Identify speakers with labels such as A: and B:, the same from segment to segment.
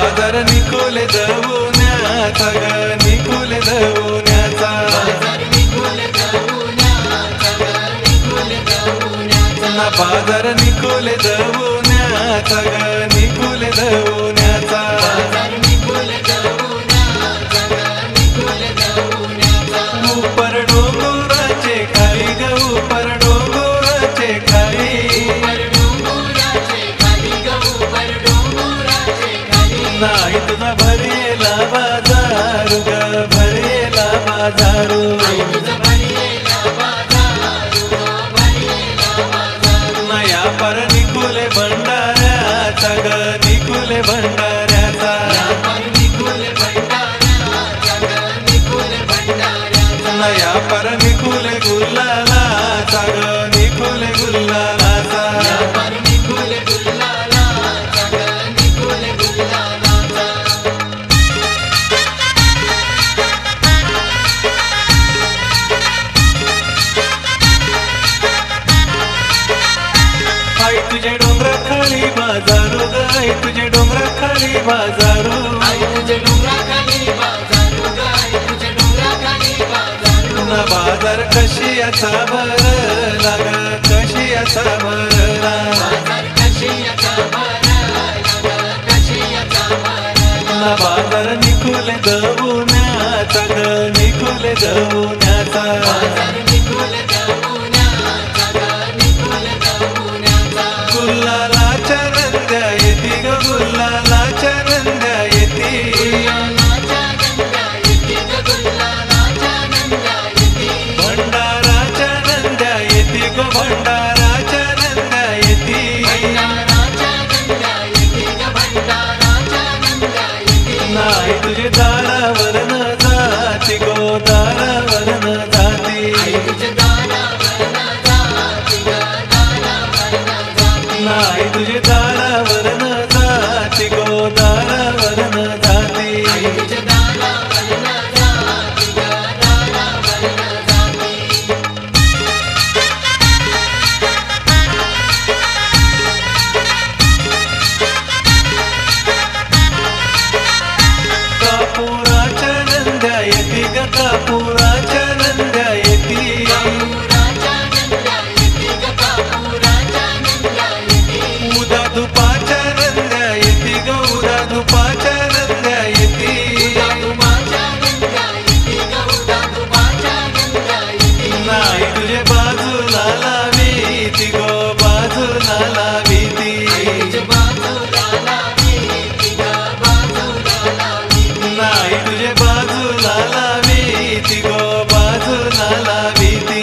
A: बाजार निकोले दवुन्याचा ग निकोले दवुन्याचा ना बाजार निकोले दवुन्याचा ग निकोले दवुन्याचा ऊपर डोंगराचे खाली ग ऊपर डोंगराचे खाली नाही तुझा भरेला बाजारू ग भरेला बाजारू नया पर निकुले भंडाऱ्याचा ग निकुले भंडाऱ्याचा नया पर निकुले गुल्लालाचा ग निकुले गुल्लालाचा तुझे डोंगरा खाली बाजारू ग तुझे डोंगरा खाली बाजारू ना बाजार कशी याचा भरला ग कशी याचा भरला ना बाजार निकुले दवुन्याचा ग निकुले दवुन्याचा गुल्लालाच्या नंद्या येती ग गुल्लालाच्या नंद्या येती भंडाराच्या नंद्या येती ग भंडाराच्या नंद्या येती नाही तुझे दारावर न जाती गो दारावर न जाती नाही तुझे दारावर न जाती गो दारावर न जाती कापुराच्या नंद्या येती ग कापुराच्या नंद्या येती उदा धुपाच्या नंद्या येती ग उदा धुपाच्या नंद्या येती नाही तुझे बाजूला लावीती गो बाजूला लावीती नाही तुझे बाजूला लावीती गो बाजूला लावीती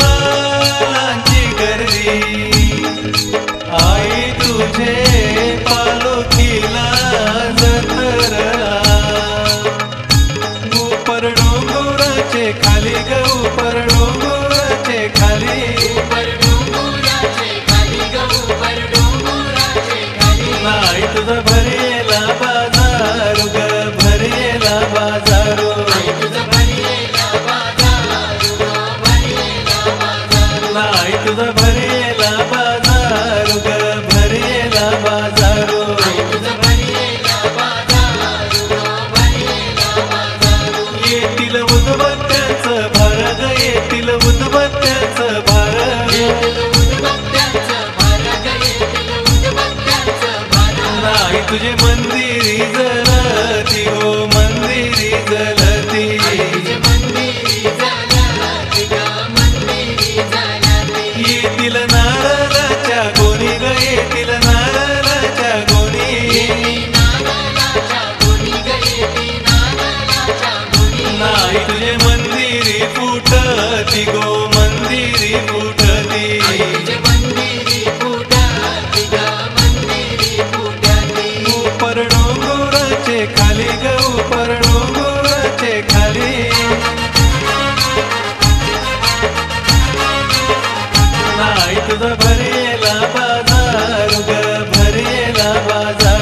A: बालगोपालांची गर्दी आई तुझे पालखीला जत्रला ऊपर डोंगराचे खाली ग ऊपर डोंगराचे खाली नाही तुझा भरेला बाजारू ग भरेला बाजारू नाही तुझा भरेला बाजारू ग भरेला बाजारू येतील उदबत्त्याचं भार ग येतील उदबत्त्याचं भार नाही तुझे मंदिरी जलती हो मंदिरी जलती येतील नारळाच्या गोणी ग येतील नारळाच्या गोणी नाही तुझे मंदिरी फुटती गो मंदिरी फुटती ऊपर डोंगराचे खाली ग ऊपर डोंगराचे खाली नाही तुझा भरेला बाजारू ग भरेला बाजार